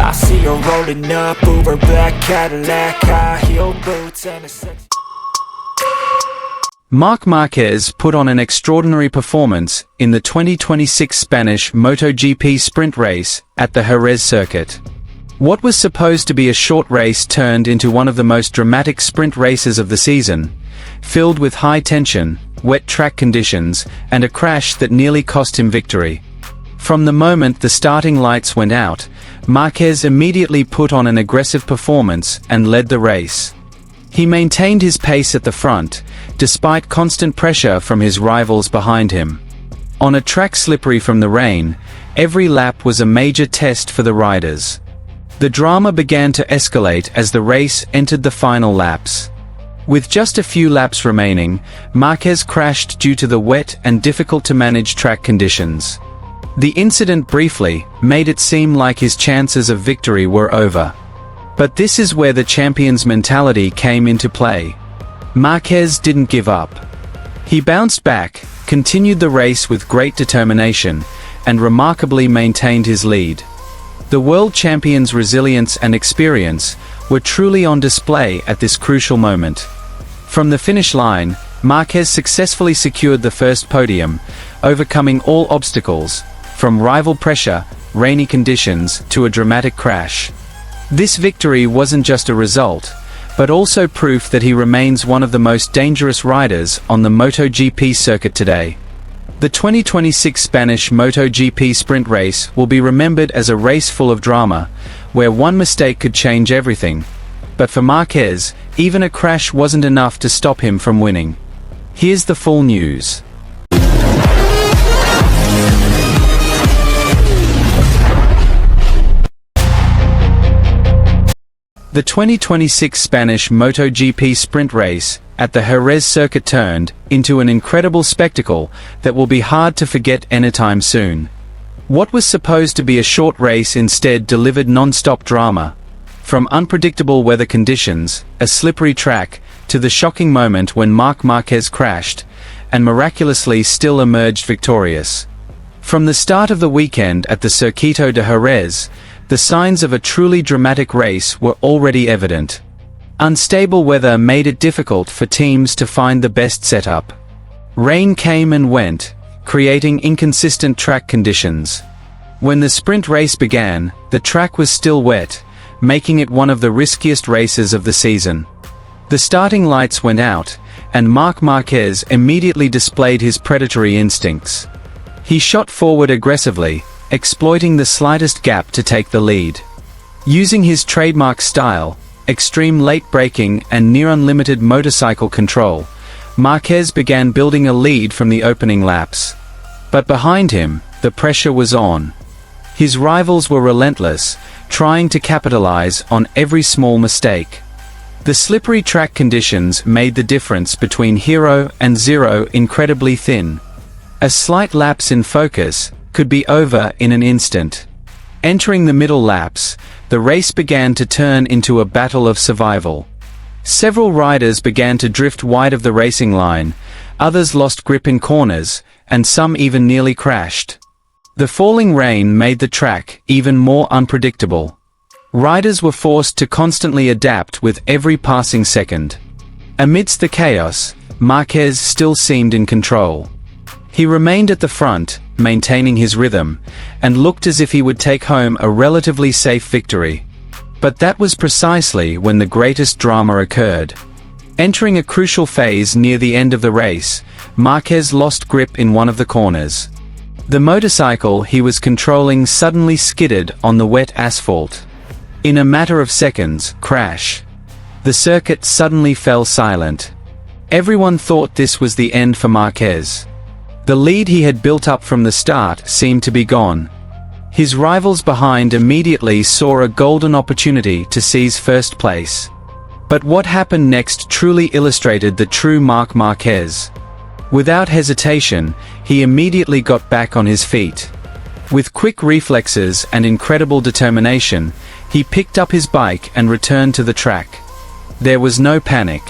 I see her rolling up, Uber black Cadillac, high heel boots and a sex. Marquez put on an extraordinary performance in the 2026 Spanish MotoGP sprint race at the Jerez circuit. What was supposed to be a short race turned into one of the most dramatic sprint races of the season, filled with high tension, wet track conditions, and a crash that nearly cost him victory. From the moment the starting lights went out, Marquez immediately put on an aggressive performance and led the race. He maintained his pace at the front, despite constant pressure from his rivals behind him. On a track slippery from the rain, every lap was a major test for the riders. The drama began to escalate as the race entered the final laps. With just a few laps remaining, Marquez crashed due to the wet and difficult-to-manage track conditions. The incident briefly made it seem like his chances of victory were over. But this is where the champion's mentality came into play. Marquez didn't give up. He bounced back, continued the race with great determination, and remarkably maintained his lead. The world champion's resilience and experience were truly on display at this crucial moment. From the finish line, Marquez successfully secured the first podium, overcoming all obstacles, from rival pressure, rainy conditions, to a dramatic crash. This victory wasn't just a result, but also proof that he remains one of the most dangerous riders on the MotoGP circuit today. The 2026 Spanish MotoGP sprint race will be remembered as a race full of drama, where one mistake could change everything. But for Marquez, even a crash wasn't enough to stop him from winning. Here's the full news. The 2026 Spanish MotoGP sprint race at the Jerez circuit turned into an incredible spectacle that will be hard to forget anytime soon. What was supposed to be a short race instead delivered non-stop drama. From unpredictable weather conditions, a slippery track, to the shocking moment when Marquez crashed, and miraculously still emerged victorious. From the start of the weekend at the Circuito de Jerez, the signs of a truly dramatic race were already evident. Unstable weather made it difficult for teams to find the best setup. Rain came and went, creating inconsistent track conditions. When the sprint race began, the track was still wet, making it one of the riskiest races of the season. The starting lights went out, and Marquez immediately displayed his predatory instincts. He shot forward aggressively, exploiting the slightest gap to take the lead. Using his trademark style, extreme late braking and near-unlimited motorcycle control, Marquez began building a lead from the opening laps. But behind him, the pressure was on. His rivals were relentless, trying to capitalize on every small mistake. The slippery track conditions made the difference between hero and zero incredibly thin. A slight lapse in focus could be over in an instant. Entering the middle laps, the race began to turn into a battle of survival. Several riders began to drift wide of the racing line, others lost grip in corners, and some even nearly crashed. The falling rain made the track even more unpredictable. Riders were forced to constantly adapt with every passing second. Amidst the chaos, Marquez still seemed in control. He remained at the front, maintaining his rhythm, and looked as if he would take home a relatively safe victory. But that was precisely when the greatest drama occurred. Entering a crucial phase near the end of the race, Marquez lost grip in one of the corners. The motorcycle he was controlling suddenly skidded on the wet asphalt. In a matter of seconds, crash. The circuit suddenly fell silent. Everyone thought this was the end for Marquez. The lead he had built up from the start seemed to be gone. His rivals behind immediately saw a golden opportunity to seize first place. But what happened next truly illustrated the true Marquez. Without hesitation, he immediately got back on his feet. With quick reflexes and incredible determination, he picked up his bike and returned to the track. There was no panic.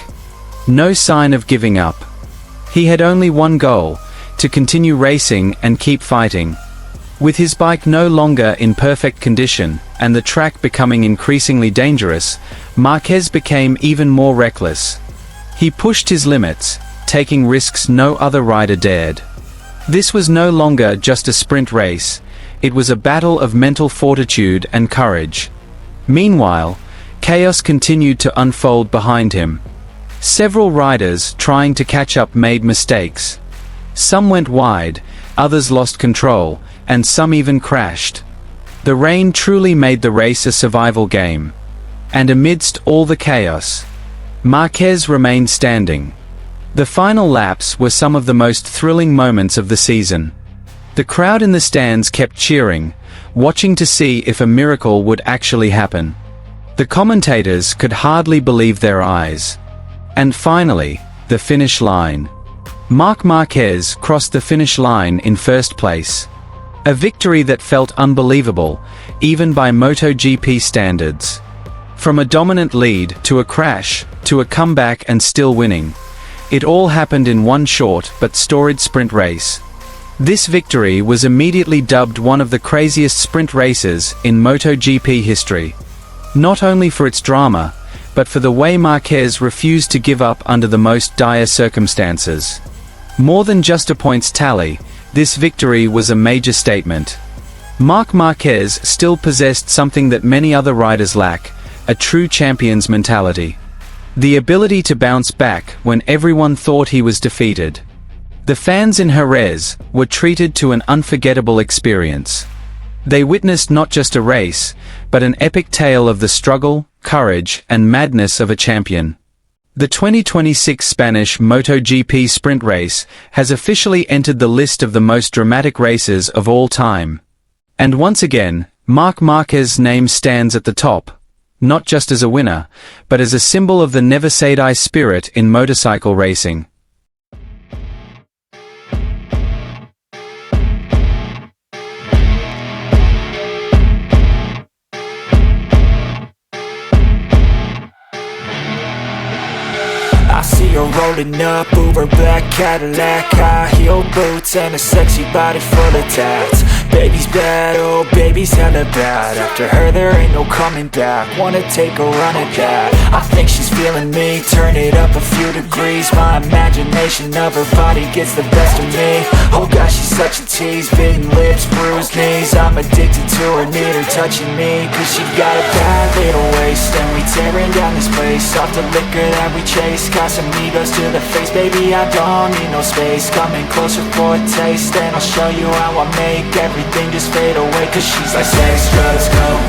No sign of giving up. He had only one goal: to continue racing and keep fighting. With his bike no longer in perfect condition, and the track becoming increasingly dangerous, Marquez became even more reckless. He pushed his limits, taking risks no other rider dared. This was no longer just a sprint race, it was a battle of mental fortitude and courage. Meanwhile, chaos continued to unfold behind him. Several riders trying to catch up made mistakes. Some went wide, others lost control, and some even crashed. The rain truly made the race a survival game. And amidst all the chaos, Marquez remained standing. The final laps were some of the most thrilling moments of the season. The crowd in the stands kept cheering, watching to see if a miracle would actually happen. The commentators could hardly believe their eyes. And finally, the finish line. Marc Marquez crossed the finish line in first place. A victory that felt unbelievable, even by MotoGP standards. From a dominant lead, to a crash, to a comeback and still winning. It all happened in one short but storied sprint race. This victory was immediately dubbed one of the craziest sprint races in MotoGP history. Not only for its drama, but for the way Marquez refused to give up under the most dire circumstances. More than just a points tally, this victory was a major statement. Marc Marquez still possessed something that many other riders lack, a true champion's mentality. The ability to bounce back when everyone thought he was defeated. The fans in Jerez were treated to an unforgettable experience. They witnessed not just a race, but an epic tale of the struggle, courage, and madness of a champion. The 2026 Spanish MotoGP sprint race has officially entered the list of the most dramatic races of all time. And once again, Marc Marquez's name stands at the top, not just as a winner, but as a symbol of the never say die spirit in motorcycle racing. I see her rolling up, Uber black Cadillac, high heel boots and a sexy body full of tats. Baby's bad, oh baby's hella bad. After her there ain't no coming back. Wanna take a run at that. I think she's feeling me, turn it up a few degrees. My imagination of her body gets the best of me. Oh gosh, she's such a tease, bitten lips, bruised knees. I'm addicted to her, need her touching me, cause she got a bad little waist. And we tearing down this place, off the liquor that we chase. Casamigos to the face, baby I don't need no space. Coming closer for a taste, and I'll show you how I make everything just fade away. Cause she's like sex, drugs, coke.